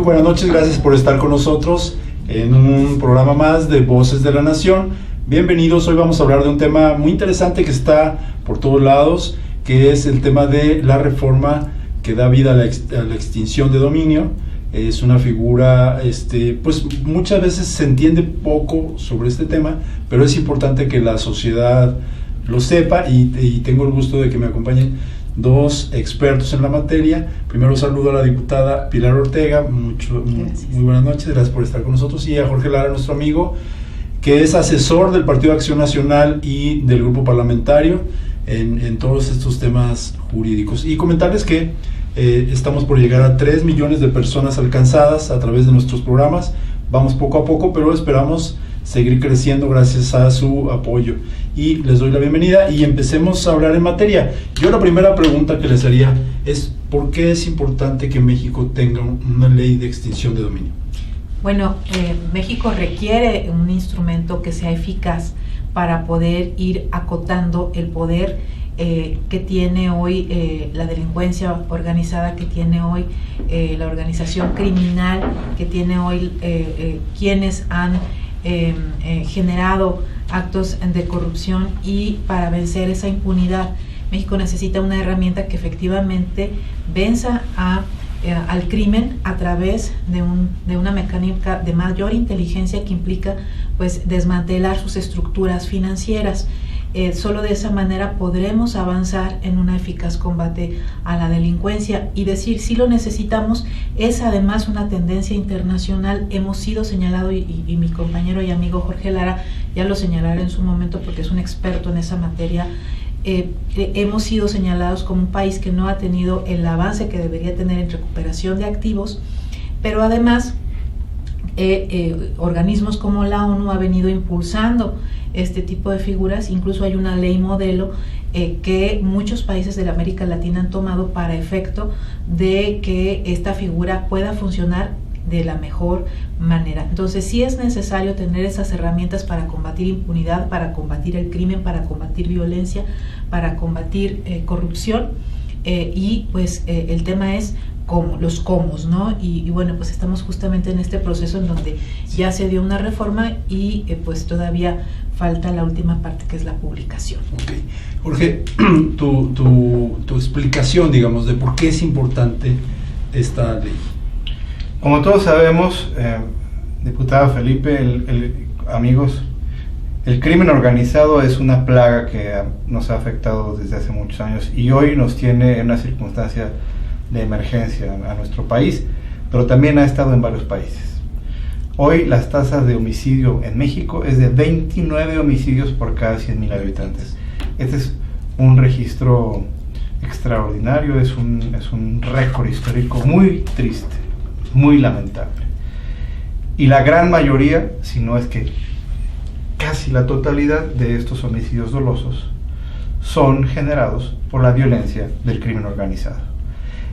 Muy buenas noches, gracias por estar con nosotros en un programa más de Voces de la Nación. Bienvenidos, hoy vamos a hablar de un tema muy interesante que está por todos lados, que es el tema de la reforma que da vida a la extinción de dominio. Es una figura, pues muchas veces se entiende poco sobre este tema, pero es importante que la sociedad lo sepa y tengo el gusto de que me acompañen dos expertos en la materia. Primero saludo a la diputada Pilar Ortega, muy buenas noches, gracias por estar con nosotros, y a Jorge Lara, nuestro amigo, que es asesor del Partido Acción Nacional y del grupo parlamentario en todos estos temas jurídicos. Y comentarles que estamos por llegar a 3 millones de personas alcanzadas a través de nuestros programas. Vamos poco a poco, pero esperamos seguir creciendo gracias a su apoyo. Y les doy la bienvenida y empecemos a hablar en materia. Yo la primera pregunta que les haría es: ¿por qué es importante que México tenga una ley de extinción de dominio? Bueno, México requiere un instrumento que sea eficaz para poder ir acotando el poder que tiene hoy la delincuencia organizada, que tiene hoy la organización criminal, que tiene hoy quienes han generado actos de corrupción. Y para vencer esa impunidad, México necesita una herramienta que efectivamente venza al crimen a través de una mecánica de mayor inteligencia que implica pues desmantelar sus estructuras financieras. Solo de esa manera podremos avanzar en un eficaz combate a la delincuencia, y decir si lo necesitamos es además una tendencia internacional. Hemos sido señalados, y mi compañero y amigo Jorge Lara ya lo señalará en su momento porque es un experto en esa materia. Hemos sido señalados como un país que no ha tenido el avance que debería tener en recuperación de activos, pero además organismos como la ONU ha venido impulsando este tipo de figuras. Incluso hay una ley modelo que muchos países de la América Latina han tomado para efecto de que esta figura pueda funcionar de la mejor manera. Entonces sí es necesario tener esas herramientas para combatir impunidad, para combatir el crimen, para combatir violencia, para combatir corrupción, y pues el tema es los cómo, ¿no? Y bueno, pues estamos justamente en este proceso en donde ya se dio una reforma y pues todavía falta la última parte, que es la publicación. Okay. Jorge, tu explicación, digamos, de por qué es importante esta ley. Como todos sabemos, diputado Felipe, amigos, el crimen organizado es una plaga que nos ha afectado desde hace muchos años y hoy nos tiene en una circunstancia de emergencia a nuestro país, pero también ha estado en varios países. Hoy las tasas de homicidio en México es de 29 homicidios por cada 100,000 habitantes. Este es un registro extraordinario, es un récord histórico muy triste, muy lamentable. Y la gran mayoría, si no es que casi la totalidad de estos homicidios dolosos, son generados por la violencia del crimen organizado.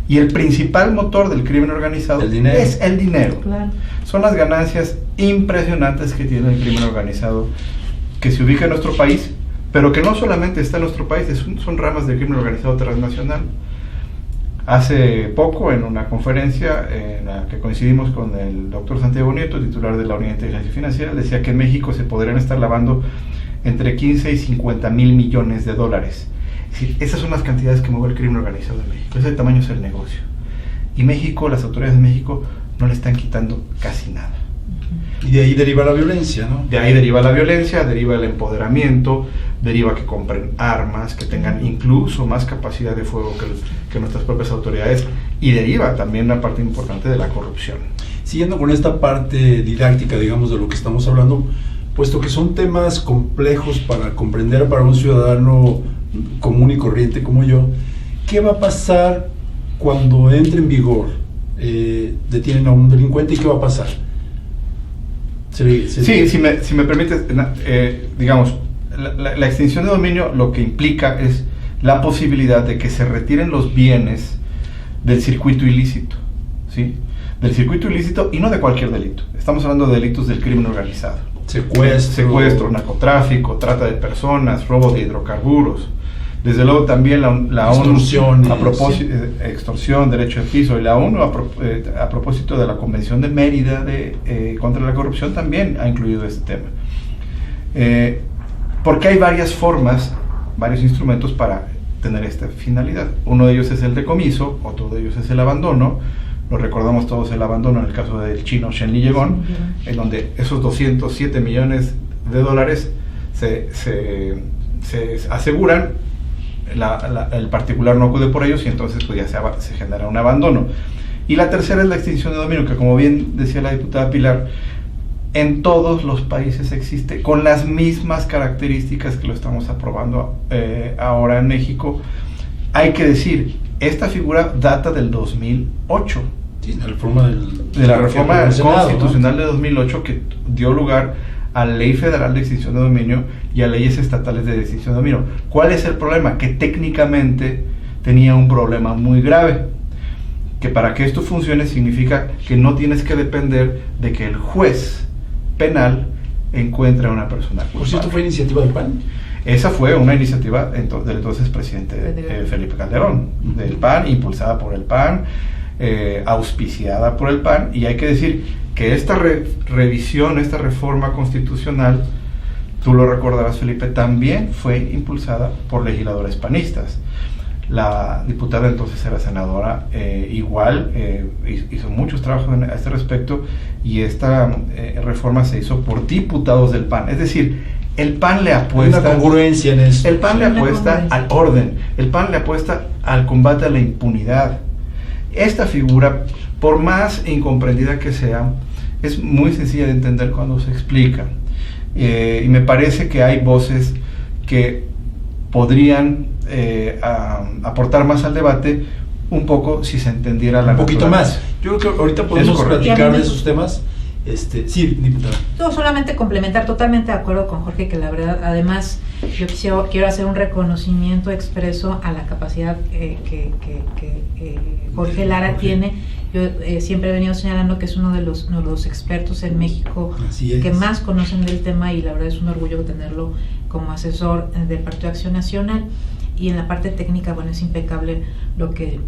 Y el principal motor del crimen organizado es el dinero. Claro. Son las ganancias impresionantes que tiene el crimen organizado, que se ubica en nuestro país, pero que no solamente está en nuestro país, son ramas del crimen organizado transnacional. Hace poco, en una conferencia en la que coincidimos con el doctor Santiago Nieto, titular de la Unidad de Inteligencia Financiera, decía que en México se podrían estar lavando entre 15 y 50 mil millones de dólares. Es decir, esas son las cantidades que mueve el crimen organizado en México. Ese tamaño es el negocio. Y México, las autoridades de México no le están quitando casi nada. Y de ahí deriva la violencia, ¿no? De ahí deriva la violencia, deriva el empoderamiento, deriva que compren armas, que tengan incluso más capacidad de fuego que nuestras propias autoridades, y deriva también una parte importante de la corrupción. Siguiendo con esta parte didáctica, digamos, de lo que estamos hablando, puesto que son temas complejos para comprender para un ciudadano común y corriente como yo, ¿qué va a pasar cuando entre en vigor? Detienen a un delincuente, ¿y qué va a pasar? Sí, si me permites, digamos, la extinción de dominio lo que implica es la posibilidad de que se retiren los bienes del circuito ilícito, ¿sí? Del circuito ilícito, y no de cualquier delito. Estamos hablando de delitos del crimen organizado. Secuestro, narcotráfico, trata de personas, robo de hidrocarburos, Desde luego también la Extorsión, ONU, a propósito extorsión, derecho de piso, y la ONU a propósito de la Convención de Mérida contra la corrupción también ha incluido este tema. Porque hay varias formas, varios instrumentos para tener esta finalidad. Uno de ellos es el decomiso, otro de ellos es el abandono. Lo recordamos todos, el abandono en el caso del chino Shen Liyegong, en donde esos 207 millones de dólares se aseguran, el particular no acude por ellos y entonces pues ya se genera un abandono. Y la tercera es la extinción de dominio, que como bien decía la diputada Pilar, en todos los países existe, con las mismas características que lo estamos aprobando ahora en México. Hay que decir, esta figura data del 2008. Sí, de la reforma constitucional, ¿no?, de 2008, que dio lugar a la Ley Federal de Extinción de Dominio y a leyes estatales de extinción de dominio. ¿Cuál es el problema? Que técnicamente tenía un problema muy grave, que para que esto funcione significa que no tienes que depender de que el juez penal encuentre a una persona culpable. Por cierto, ¿fue iniciativa del PAN? Esa fue una iniciativa del entonces presidente Felipe Calderón, del PAN, impulsada por el PAN, auspiciada por el PAN, y hay que decir que esta revisión, esta reforma constitucional, tú lo recordarás, Felipe, también fue impulsada por legisladores panistas. La diputada entonces era senadora, hizo muchos trabajos a este respecto, y esta reforma se hizo por diputados del PAN. Es decir, el PAN le apuesta... Hay una congruencia en eso. El PAN le apuesta al orden, el PAN le apuesta al combate a la impunidad. Esta figura, por más incomprendida que sea, es muy sencilla de entender cuando se explica. Y me parece que hay voces que podrían aportar más al debate un poco si se entendiera la un poquito más. Yo creo que ahorita podemos platicar de esos temas. Sí, diputada. No, solamente complementar, totalmente de acuerdo con Jorge, que la verdad, además, yo quiero hacer un reconocimiento expreso a la capacidad que Jorge Lara tiene. Yo siempre he venido señalando que es uno de los expertos en México que más conocen del tema, y la verdad es un orgullo tenerlo como asesor del Partido Acción Nacional. Y en la parte técnica, bueno, es impecable lo que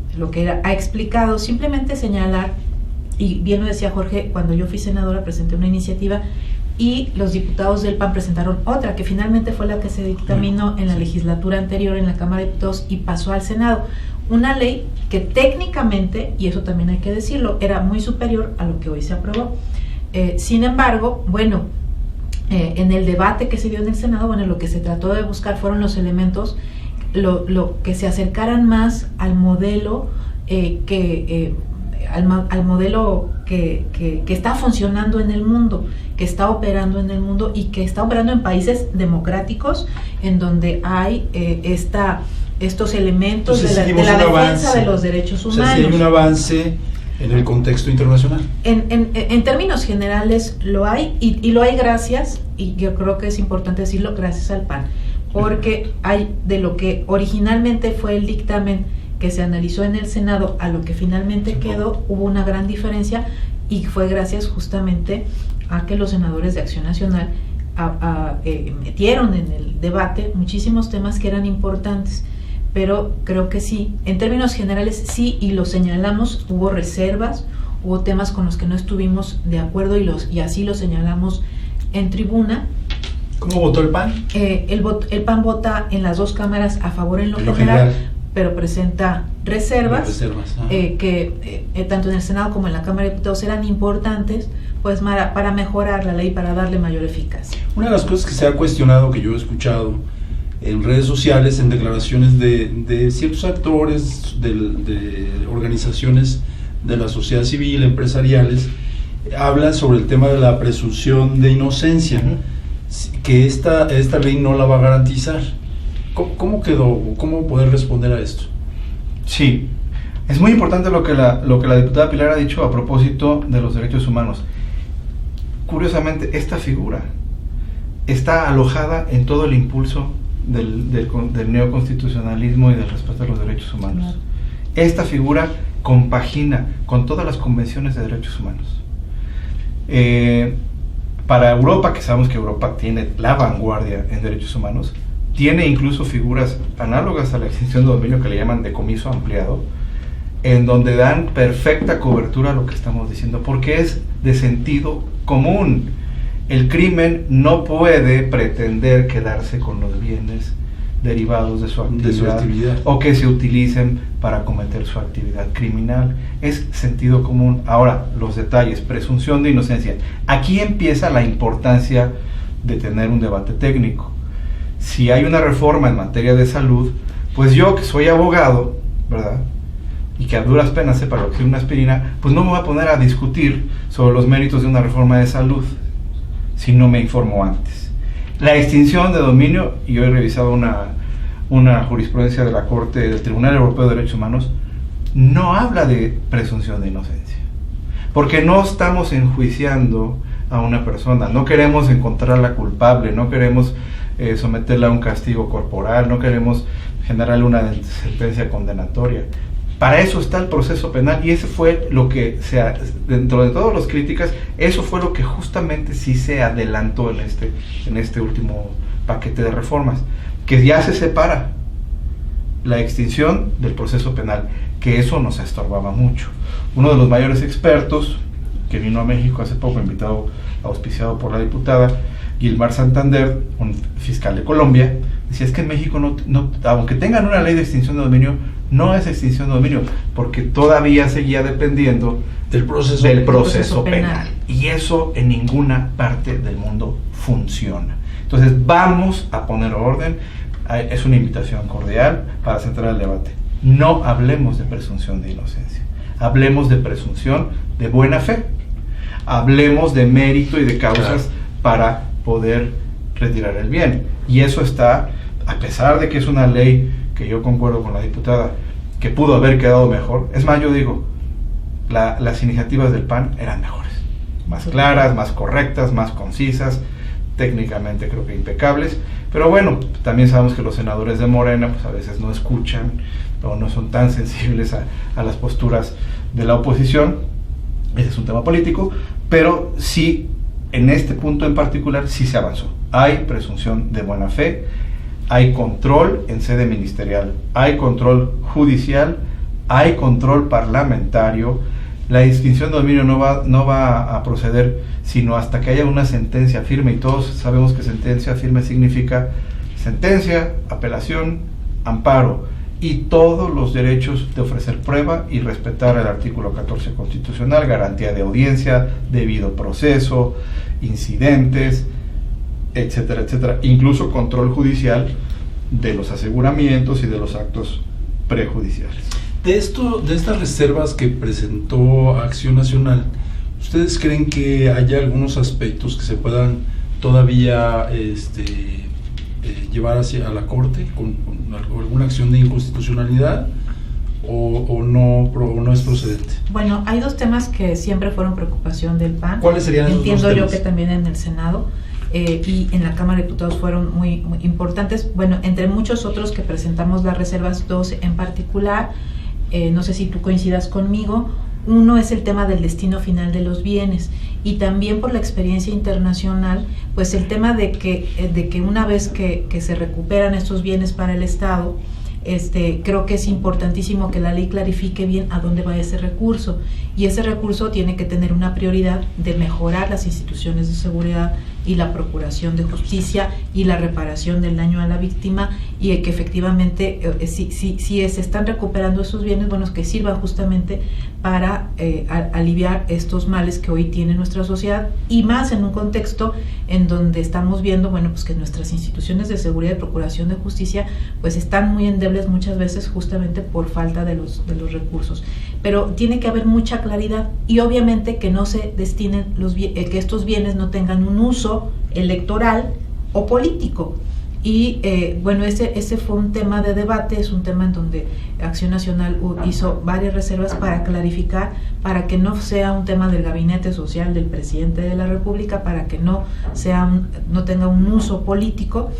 ha explicado. Simplemente señalar, y bien lo decía Jorge, cuando yo fui senadora presenté una iniciativa y los diputados del PAN presentaron otra, que finalmente fue la que se dictaminó en la legislatura anterior en la Cámara de Diputados y pasó al Senado. Una ley que técnicamente, y eso también hay que decirlo, era muy superior a lo que hoy se aprobó. Sin embargo, bueno, en el debate que se dio en el Senado, bueno, lo que se trató de buscar fueron los elementos lo que se acercaran más al modelo al modelo que está funcionando en el mundo, que está operando en el mundo y que está operando en países democráticos, en donde hay estos elementos de la defensa de los derechos humanos. O sea, sí hay un avance en el contexto internacional. En términos generales lo hay, y lo hay gracias, y yo creo que es importante decirlo, gracias al PAN, porque hay de lo que originalmente fue el dictamen que se analizó en el Senado a lo que finalmente quedó, hubo una gran diferencia, y fue gracias justamente a que los senadores de Acción Nacional metieron en el debate muchísimos temas que eran importantes. Pero creo que sí, en términos generales sí, y lo señalamos, hubo reservas, hubo temas con los que no estuvimos de acuerdo, y así lo señalamos en tribuna. ¿Cómo votó el PAN? El PAN vota en las dos cámaras a favor en lo general, pero presenta reservas que tanto en el Senado como en la Cámara de Diputados eran importantes, pues para mejorar la ley, para darle mayor eficacia. Una de las cosas que se ha cuestionado, que yo he escuchado en redes sociales, en declaraciones de ciertos actores, de organizaciones de la sociedad civil, empresariales, hablan sobre el tema de la presunción de inocencia, que esta ley no la va a garantizar. ¿Cómo quedó? ¿Cómo poder responder a esto? Sí, es muy importante lo que la diputada Pilar ha dicho a propósito de los derechos humanos. Curiosamente, esta figura está alojada en todo el impulso del neoconstitucionalismo y del respeto a los derechos humanos. Esta figura compagina con todas las convenciones de derechos humanos. Para Europa, que sabemos que Europa tiene la vanguardia en derechos humanos, tiene incluso figuras análogas a la extinción de dominio que le llaman decomiso ampliado, en donde dan perfecta cobertura a lo que estamos diciendo, porque es de sentido común. El crimen no puede pretender quedarse con los bienes derivados de su actividad o que se utilicen para cometer su actividad criminal. Es sentido común. Ahora, los detalles, presunción de inocencia. Aquí empieza la importancia de tener un debate técnico. Si hay una reforma en materia de salud, pues yo que soy abogado, ¿verdad?, y que a duras penas sepa lo que es una aspirina, pues no me voy a poner a discutir sobre los méritos de una reforma de salud si no me informo antes. La extinción de dominio, y yo he revisado una jurisprudencia de la Corte del Tribunal Europeo de Derechos Humanos, no habla de presunción de inocencia, porque no estamos enjuiciando a una persona, no queremos encontrarla culpable, no queremos someterla a un castigo corporal, no queremos generarle una sentencia condenatoria. Para eso está el proceso penal, y eso fue lo que dentro de todas las críticas, eso fue lo que justamente sí se adelantó en este último paquete de reformas, que ya se separa la extinción del proceso penal, que eso nos estorbaba mucho. Uno de los mayores expertos que vino a México hace poco, auspiciado por la diputada Gilmar Santander, un fiscal de Colombia, decía: es que en México no, aunque tengan una ley de extinción de dominio, no es extinción de dominio, porque todavía seguía dependiendo del proceso penal. Y eso en ninguna parte del mundo funciona. Entonces vamos a poner orden. Es una invitación cordial para centrar el debate. No hablemos de presunción de inocencia, hablemos de presunción de buena fe, hablemos de mérito y de causas para poder retirar el bien. Y eso está, a pesar de que es una ley que yo concuerdo con la diputada, que pudo haber quedado mejor. Es más, yo digo, las iniciativas del PAN eran mejores, más claras, más correctas, más concisas, técnicamente creo que impecables, pero bueno, también sabemos que los senadores de Morena pues a veces no escuchan o no son tan sensibles a las posturas de la oposición. Ese es un tema político, pero sí, en este punto en particular sí se avanzó. Hay presunción de buena fe, hay control en sede ministerial, hay control judicial, hay control parlamentario. La extinción de dominio no va a proceder sino hasta que haya una sentencia firme, y todos sabemos que sentencia firme significa sentencia, apelación, amparo y todos los derechos de ofrecer prueba y respetar el artículo 14 constitucional, garantía de audiencia, debido proceso, incidentes, etcétera, etcétera, incluso control judicial de los aseguramientos y de los actos prejudiciales. De estas reservas que presentó Acción Nacional, ¿ustedes creen que haya algunos aspectos que se puedan todavía llevar a la Corte con alguna acción de inconstitucionalidad o no es procedente? Bueno, hay dos temas que siempre fueron preocupación del PAN. ¿Cuáles serían esos dos temas? Entiendo yo que también en el Senado y en la Cámara de Diputados fueron muy, muy importantes. Bueno, entre muchos otros que presentamos las reservas, dos en particular, no sé si tú coincidas conmigo. Uno es el tema del destino final de los bienes, y también por la experiencia internacional, pues el tema de que una vez que se recuperan estos bienes para el Estado, creo que es importantísimo que la ley clarifique bien a dónde va ese recurso, y ese recurso tiene que tener una prioridad de mejorar las instituciones de seguridad y la procuración de justicia y la reparación del daño a la víctima, y que efectivamente si se están recuperando esos bienes, bueno, que sirvan justamente para aliviar estos males que hoy tiene nuestra sociedad, y más en un contexto en donde estamos viendo, bueno, pues que nuestras instituciones de seguridad y procuración de justicia pues están muy endebles muchas veces justamente por falta de los recursos. Pero tiene que haber mucha claridad, y obviamente que no se destinen que estos bienes no tengan un uso electoral o político. Y bueno, ese fue un tema de debate, es un tema en donde Acción Nacional hizo varias reservas para clarificar, para que no sea un tema del gabinete social del presidente de la República, para que no tenga un uso político,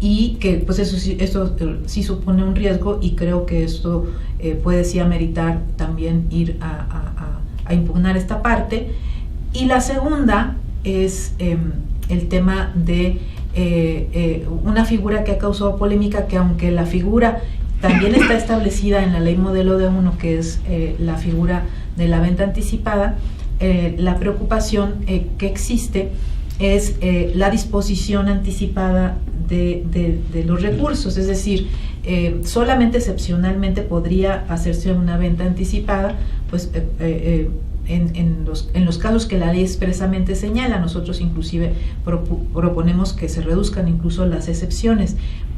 y que pues eso sí supone un riesgo, y creo que esto puede sí ameritar también ir a impugnar esta parte. Y la segunda es el tema de una figura que ha causado polémica, que aunque la figura también está establecida en la ley modelo D1, que es la figura de la venta anticipada, la preocupación que existe es la disposición anticipada de los recursos, es decir, solamente excepcionalmente podría hacerse una venta anticipada, pues en los casos que la ley expresamente señala. Nosotros inclusive proponemos que se reduzcan incluso las excepciones,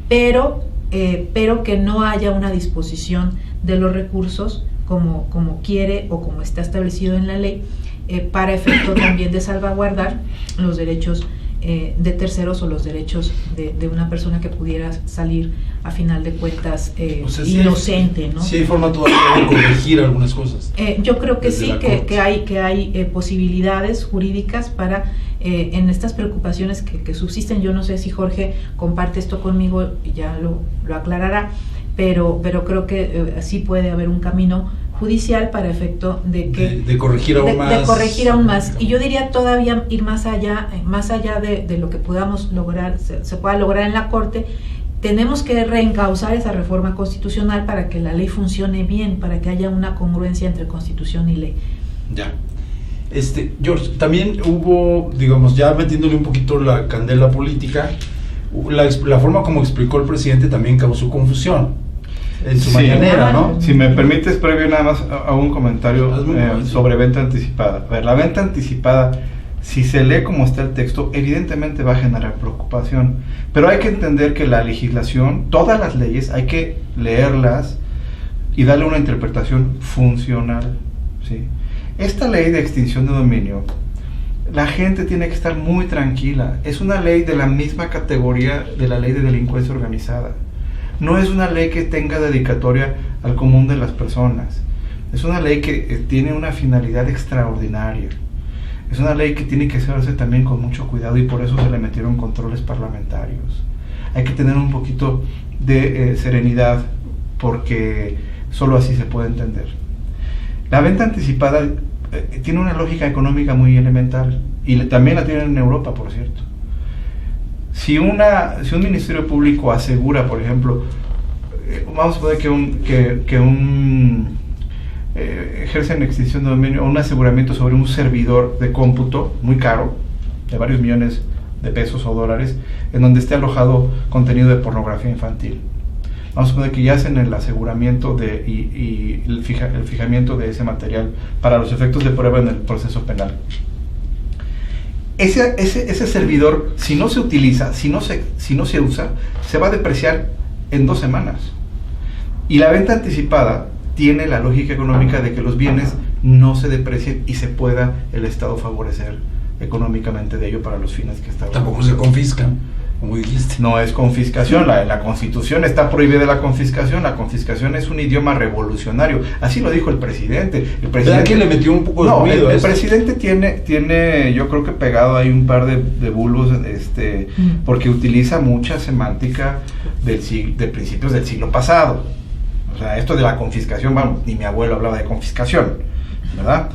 pero que no haya una disposición de los recursos como quiere o como está establecido en la ley, para efecto también de salvaguardar los derechos de terceros o los derechos de una persona que pudiera salir a final de cuentas o sea, inocente, ¿no? Sí hay forma todavía de corregir algunas cosas. Yo creo que sí, que hay posibilidades jurídicas para en estas preocupaciones que subsisten. Yo no sé si Jorge comparte esto conmigo y ya lo aclarará, pero creo que sí puede haber un camino judicial para efecto de que de corregir aún más. De corregir aún más. Y yo diría todavía ir más allá de lo que podamos lograr, se pueda lograr en la Corte. Tenemos que reencauzar esa reforma constitucional para que la ley funcione bien, para que haya una congruencia entre Constitución y ley. Ya. George, también hubo, digamos, ya metiéndole un poquito la candela política, la forma como explicó el presidente también causó confusión en su mañanera, ¿no? Si me permites, previo nada más a un comentario sobre venta anticipada. A ver, la venta anticipada, si se lee como está el texto, evidentemente va a generar preocupación, pero hay que entender que la legislación, todas las leyes, hay que leerlas y darle una interpretación funcional, ¿sí? Esta ley de extinción de dominio, la gente tiene que estar muy tranquila. Es una ley de la misma categoría de la ley de delincuencia organizada. No es una ley que tenga dedicatoria al común de las personas. Es una ley que tiene una finalidad extraordinaria. Es una ley que tiene que hacerse también con mucho cuidado y por eso se le metieron controles parlamentarios. Hay que tener un poquito de serenidad porque solo así se puede entender. La venta anticipada tiene una lógica económica muy elemental y también la tienen en Europa, por cierto. Si un ministerio público asegura, por ejemplo, vamos a poner que ejercen extinción de dominio o un aseguramiento sobre un servidor de cómputo muy caro, de varios millones de pesos o dólares, en donde esté alojado contenido de pornografía infantil. Vamos a poner que ya hacen el aseguramiento y el fijamiento de ese material para los efectos de prueba en el proceso penal. Ese servidor, si no se utiliza, si no se usa, se va a depreciar en 2 semanas. Y la venta anticipada tiene la lógica económica de que los bienes no se deprecien y se pueda el Estado favorecer económicamente de ello para los fines que está. Tampoco se confiscan, como dijiste. No es confiscación, la Constitución está prohibida la confiscación. La confiscación es un idioma revolucionario, así lo dijo el presidente. ¿Verdad que le metió un poco de ruido? El presidente tiene, yo creo que pegado ahí un par de bulos, porque utiliza mucha semántica de principios del siglo pasado. O sea, esto de la confiscación, vamos, ni mi abuelo hablaba de confiscación, ¿verdad?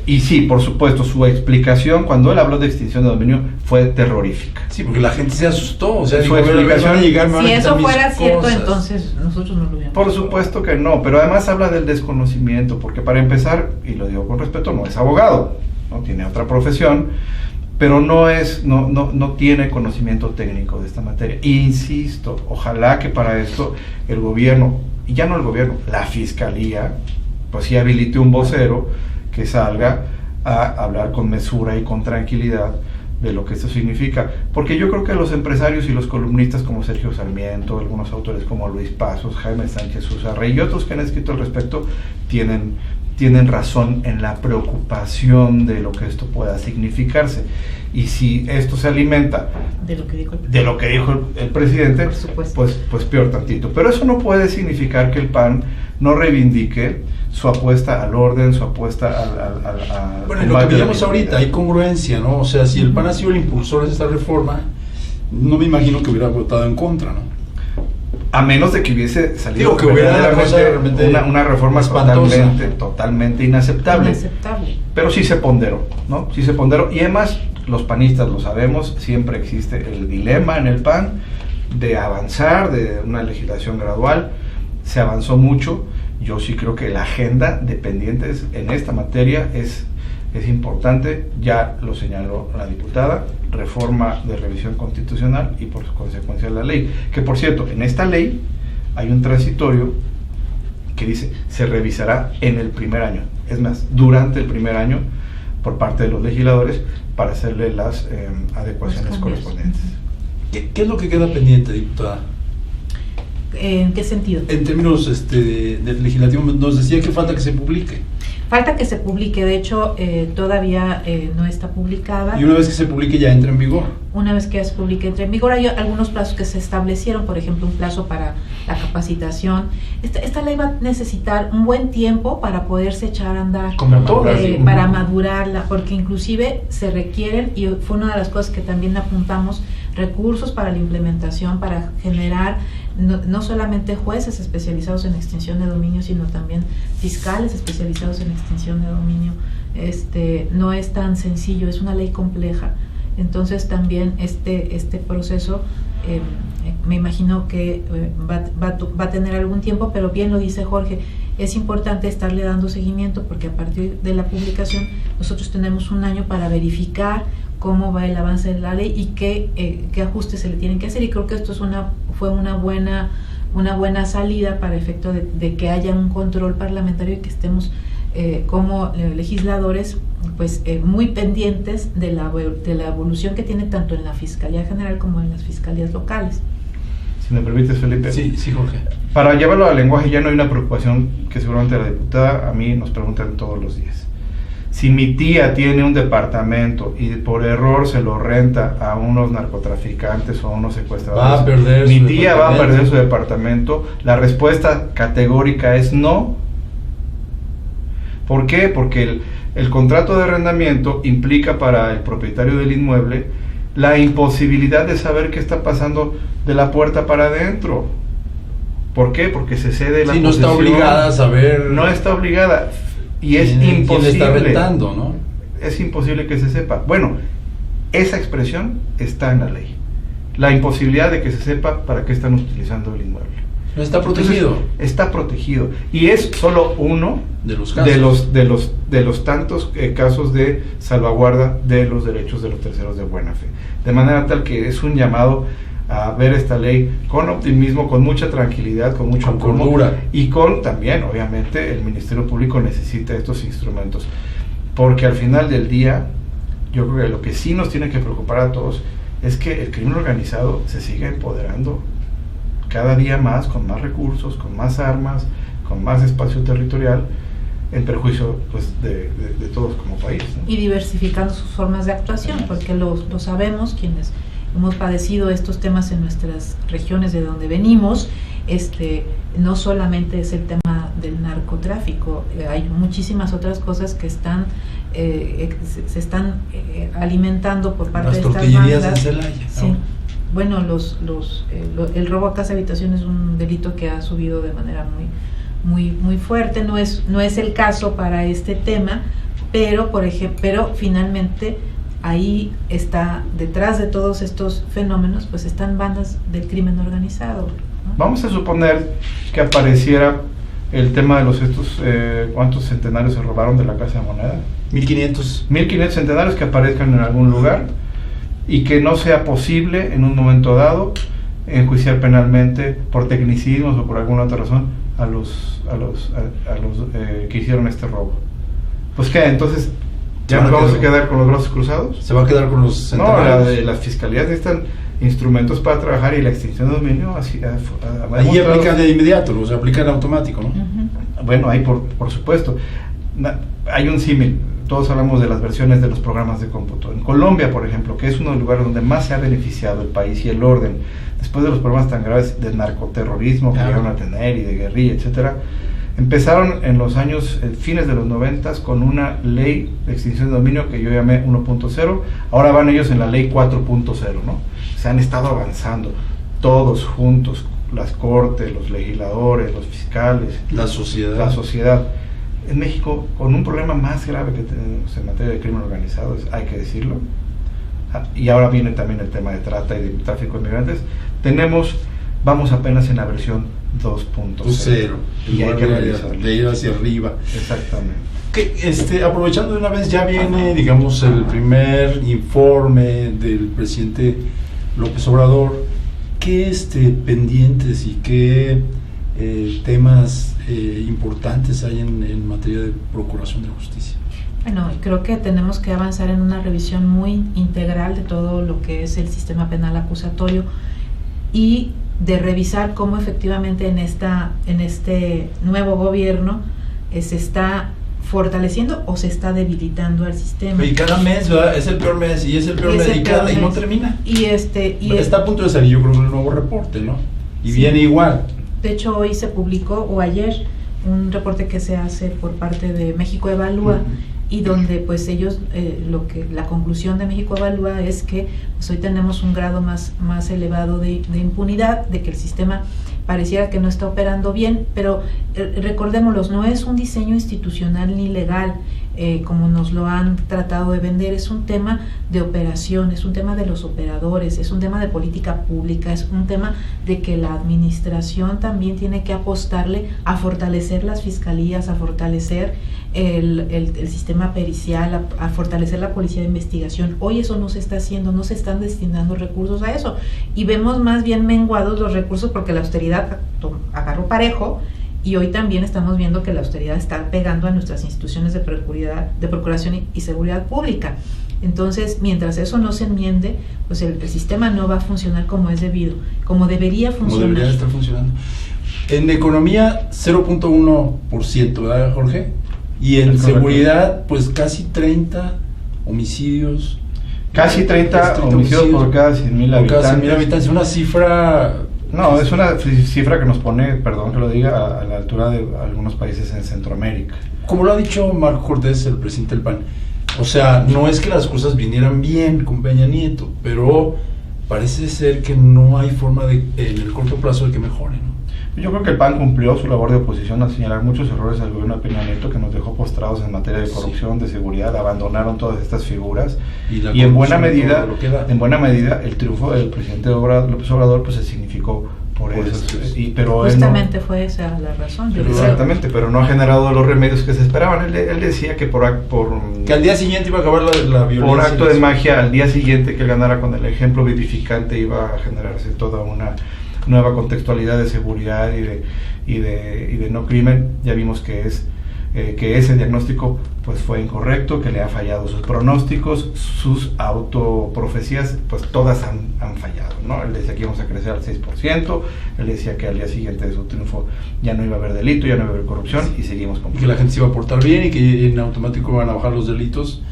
Y sí, por supuesto, su explicación cuando él habló de extinción de dominio fue terrorífica. Sí, porque la gente se asustó, o sea, su explicación, si eso fuera cierto, entonces nosotros no lo hubiéramos. Por supuesto que no, pero además habla del desconocimiento, porque para empezar, y lo digo con respeto, no es abogado, no tiene otra profesión, pero no tiene conocimiento técnico de esta materia. Insisto, ojalá que para esto el gobierno, y ya no el gobierno, la fiscalía, pues sí habilite un vocero que salga a hablar con mesura y con tranquilidad de lo que esto significa, porque yo creo que los empresarios y los columnistas como Sergio Sarmiento, algunos autores como Luis Pasos, Jaime Sánchez Uzarre y otros que han escrito al respecto tienen razón en la preocupación de lo que esto pueda significarse. Y si esto se alimenta de lo que dijo el presidente, pues peor tantito. Pero eso no puede significar que el PAN no reivindique su apuesta al orden, su apuesta al bueno, lo que veíamos ahorita, hay congruencia, ¿no? O sea, si el PAN ha sido el impulsor de esta reforma, no me imagino que hubiera votado en contra, ¿no? A menos de que hubiese salido que hubiera una reforma totalmente inaceptable. Pero sí se ponderó, ¿no? Sí se ponderó. Y además, los panistas lo sabemos, siempre existe el dilema en el PAN de avanzar, de una legislación gradual. Se avanzó mucho. Yo sí creo que la agenda de pendientes en esta materia es importante, ya lo señaló la diputada, reforma de revisión constitucional y por consecuencia la ley, que por cierto, en esta ley hay un transitorio que dice, se revisará en el primer año, es más, durante el primer año, por parte de los legisladores, para hacerle las adecuaciones correspondientes. ¿Qué es lo que queda pendiente, diputada? ¿En qué sentido? En términos del legislativo, nos decía que falta que se publique. Falta que se publique, de hecho todavía no está publicada. Y una vez que se publique ya entra en vigor. Una vez que se publique entra en vigor, hay algunos plazos que se establecieron, por ejemplo un plazo para la capacitación. Esta ley va a necesitar un buen tiempo para poderse echar a andar, como todas, para madurarla, porque inclusive se requieren, y fue una de las cosas que también apuntamos, recursos para la implementación, para generar no solamente jueces especializados en extinción de dominio, sino también fiscales especializados en extinción de dominio. No es tan sencillo, es una ley compleja. Entonces también este proceso me imagino que va a tener algún tiempo, pero bien lo dice Jorge, es importante estarle dando seguimiento, porque a partir de la publicación nosotros tenemos un año para verificar cómo va el avance de la ley y qué ajustes se le tienen que hacer, y creo que esto fue una buena salida para efecto de que haya un control parlamentario y que estemos como legisladores pues muy pendientes de la evolución que tiene tanto en la Fiscalía General como en las fiscalías locales. Si me permites, Felipe. Sí, Jorge. Para llevarlo al lenguaje ya no hay una preocupación que seguramente la diputada, a mí nos preguntan todos los días. Si mi tía tiene un departamento y por error se lo renta a unos narcotraficantes o a unos secuestradores, mi tía va a perder su departamento. La respuesta categórica es no. ¿Por qué? Porque el contrato de arrendamiento implica para el propietario del inmueble la imposibilidad de saber qué está pasando de la puerta para adentro. ¿Por qué? Porque se cede la posesión. No está obligada a saber. No está obligada. Y es imposible. ¿Quién está rentando, no? Es imposible que se sepa. Bueno, esa expresión está en la ley. La imposibilidad de que se sepa para qué están utilizando el inmueble. No está protegido. Entonces, está protegido. Y es solo uno de los casos. de los tantos casos de salvaguarda de los derechos de los terceros de buena fe. De manera tal que es un llamado a ver esta ley con optimismo, con mucha tranquilidad, con mucho cordura, y con también, obviamente, el Ministerio Público necesita estos instrumentos, porque al final del día, yo creo que lo que sí nos tiene que preocupar a todos es que el crimen organizado se siga empoderando cada día más, con más recursos, con más armas, con más espacio territorial, en perjuicio pues de todos como país, ¿no? Y diversificando sus formas de actuación, porque lo sabemos quienes hemos padecido estos temas en nuestras regiones de donde venimos. No solamente es el tema del narcotráfico, hay muchísimas otras cosas que se están alimentando por parte de estas bandas. Las tortillerías en Celaya, ¿no? Sí. Bueno, el robo a casa habitación es un delito que ha subido de manera muy fuerte. No es el caso para este tema, pero finalmente ahí está, detrás de todos estos fenómenos, pues están bandas del crimen organizado, ¿no? Vamos a suponer que apareciera el tema de estos ¿cuántos centenarios se robaron de la Casa de Moneda? 1500 centenarios que aparezcan en algún lugar, y que no sea posible en un momento dado enjuiciar penalmente por tecnicismos o por alguna otra razón a los que hicieron este robo. Pues ¿qué? Entonces ¿ya nos vamos a quedar con los brazos cruzados? ¿Se va a quedar con los centenarios? No, las fiscalías necesitan instrumentos para trabajar, y la extinción de dominio ahí aplican de inmediato, o sea, aplican automático, ¿no? Uh-huh. Bueno, ahí por supuesto. Hay un símil. Todos hablamos de las versiones de los programas de cómputo. En Colombia, por ejemplo, que es uno de los lugares donde más se ha beneficiado el país y el orden, después de los problemas tan graves del narcoterrorismo que llegaron a tener y de guerrilla, etcétera, empezaron en los años, fines de los 90 con una ley de extinción de dominio que yo llamé 1.0, ahora van ellos en la ley 4.0, ¿no? Se han estado avanzando todos juntos, las cortes, los legisladores, los fiscales, la sociedad. En México, con un problema más grave que tenemos en materia de crimen organizado, hay que decirlo, y ahora viene también el tema de trata y de tráfico de migrantes, vamos apenas en la versión 2.0 y hay que revisarlo. De ir hacia arriba. Exactamente. Que, aprovechando de una vez, ya viene, digamos, el primer informe del presidente López Obrador. ¿Qué pendientes y qué temas importantes hay en materia de procuración de justicia? Bueno, creo que tenemos que avanzar en una revisión muy integral de todo lo que es el sistema penal acusatorio y de revisar cómo efectivamente en este nuevo gobierno se está fortaleciendo o se está debilitando al sistema. Y cada mes, ¿verdad? Es el peor mes y es el peor mes y no termina. Está a punto de salir, yo creo, el nuevo reporte, ¿no? Y sí, viene igual. De hecho, hoy se publicó, o ayer, un reporte que se hace por parte de México Evalúa, y donde pues ellos, la conclusión de México Evalúa es que pues, hoy tenemos un grado más elevado de impunidad, de que el sistema pareciera que no está operando bien, pero recordémoslo, no es un diseño institucional ni legal, como nos lo han tratado de vender, es un tema de operación, es un tema de los operadores, es un tema de política pública, es un tema de que la administración también tiene que apostarle a fortalecer las fiscalías, a fortalecer el sistema pericial, a fortalecer la policía de investigación. Hoy eso no se está haciendo, no se están destinando recursos a eso, y vemos más bien menguados los recursos porque la austeridad agarró parejo, y hoy también estamos viendo que la austeridad está pegando a nuestras instituciones de procuración y seguridad pública. Entonces, mientras eso no se enmiende, pues el sistema no va a funcionar como es debido, como debería funcionar. Como debería estar funcionando. En economía, 0.1%, ¿verdad, Jorge? Y en seguridad, pues casi 30 homicidios. Casi 30 homicidios por cada 100,000 habitantes. Cada 100,000 habitantes, una cifra... No, es una cifra que nos pone, perdón que lo diga, a la altura de algunos países en Centroamérica. Como lo ha dicho Marco Cortés, el presidente del PAN, o sea, no es que las cosas vinieran bien con Peña Nieto, pero parece ser que no hay forma en el corto plazo de que mejore, ¿no? Yo creo que el PAN cumplió su labor de oposición al señalar muchos errores del gobierno de Peña Nieto que nos dejó postrados en materia de corrupción, de seguridad, abandonaron todas estas figuras y en buena medida el triunfo del presidente López Obrador pues se significó por eso. Pero justamente fue esa la razón. Exactamente, pero no ha generado los remedios que se esperaban. Él decía que que al día siguiente iba a acabar la violencia. Por acto de magia, al día siguiente que él ganara con el ejemplo vivificante iba a generarse toda una nueva contextualidad de seguridad y de no crimen. Ya vimos que ese diagnóstico pues fue incorrecto, que le ha fallado sus pronósticos, sus autoprofecías, pues todas han fallado, ¿no? Él decía que íbamos a crecer al 6%, él decía que al día siguiente de su triunfo ya no iba a haber delito, ya no iba a haber corrupción, y seguimos con... Y que la gente se iba a portar bien y que en automático iban a bajar los delitos,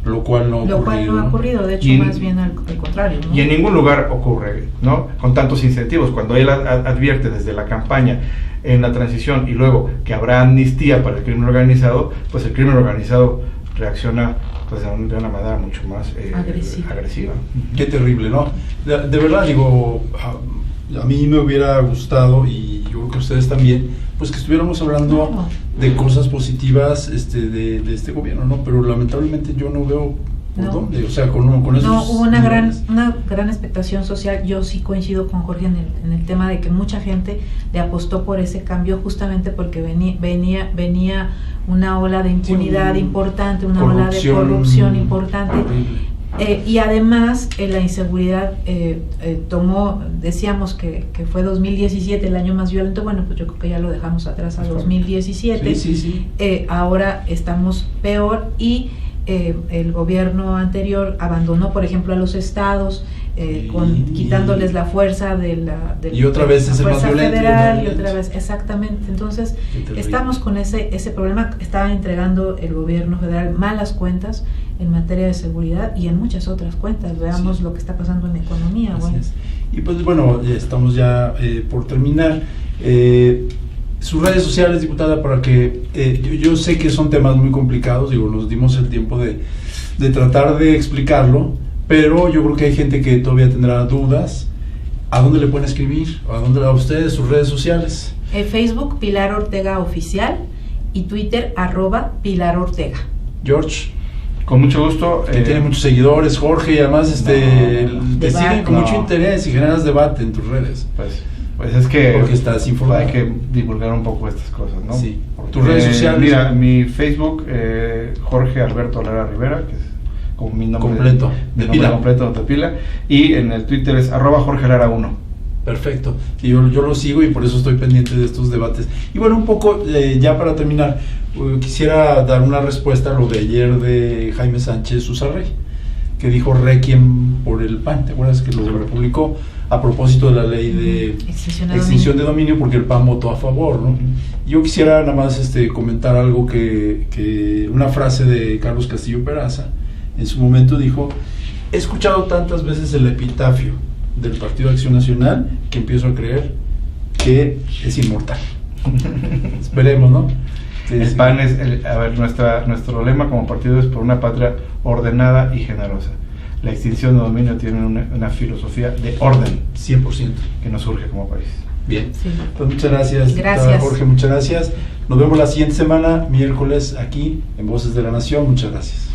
lo cual no ha ocurrido, de hecho, más bien al contrario, ¿no? Y en ningún lugar ocurre, ¿no? Con tantos incentivos. Cuando él advierte desde la campaña en la transición y luego que habrá amnistía para el crimen organizado, pues el crimen organizado reacciona pues de una manera mucho más agresiva. Qué terrible, ¿no? De verdad, digo, a mí me hubiera gustado, y yo creo que ustedes también, pues que estuviéramos hablando de cosas positivas de este gobierno, ¿no? Pero lamentablemente yo no veo por dónde, o sea, con esos... No, hubo una gran expectación social. Yo sí coincido con Jorge en el tema de que mucha gente le apostó por ese cambio justamente porque venía una ola de impunidad importante, una ola de corrupción importante. Y además la inseguridad decíamos que fue 2017 el año más violento. Bueno, pues yo creo que ya lo dejamos atrás a 2017. Sí. Ahora estamos peor, y el gobierno anterior abandonó, por ejemplo, a los estados, quitándoles la fuerza de la fuerza federal, y otra vez, exactamente. Entonces estamos con ese problema. Está entregando el gobierno federal malas cuentas en materia de seguridad y en muchas otras cuentas. Veamos lo que está pasando en economía. Y pues bueno, estamos ya por terminar. Sus redes sociales, diputada, para que yo sé que son temas muy complicados, digo, nos dimos el tiempo de tratar de explicarlo, pero yo creo que hay gente que todavía tendrá dudas. ¿A dónde le pueden escribir? ¿A ustedes, sus redes sociales? Facebook, Pilar Ortega Oficial, y Twitter, @Pilar Ortega. George. Con mucho gusto. Que tiene muchos seguidores, Jorge, y además te siguen con mucho interés y generas debate en tus redes. Pues es que porque estás informado. Hay que divulgar un poco estas cosas, ¿no? Sí. Tus redes sociales. Mira, mi Facebook, Jorge Alberto Lara Rivera, que es como mi nombre completo, de pila. Completo de pila. Y en el Twitter es @Jorge Lara 1. Perfecto. Y yo lo sigo y por eso estoy pendiente de estos debates. Y bueno, un poco, ya para terminar, quisiera dar una respuesta a lo de ayer de Jaime Sánchez Uzarrey, que dijo requiem por el PAN. ¿Te acuerdas que lo publicó a propósito de la ley de extinción de dominio, porque el PAN votó a favor, ¿no? Yo quisiera nada más comentar algo que una frase de Carlos Castillo Peraza en su momento dijo: he escuchado tantas veces el epitafio del Partido de Acción Nacional que empiezo a creer que es inmortal. Esperemos, ¿no? El PAN es, nuestro lema como partido es por una patria ordenada y generosa. La extinción de dominio tiene una filosofía de orden 100% que nos surge como país. Bien, sí. Pues muchas gracias. Gracias, Jorge, muchas gracias. Nos vemos la siguiente semana, miércoles, aquí en Voces de la Nación. Muchas gracias.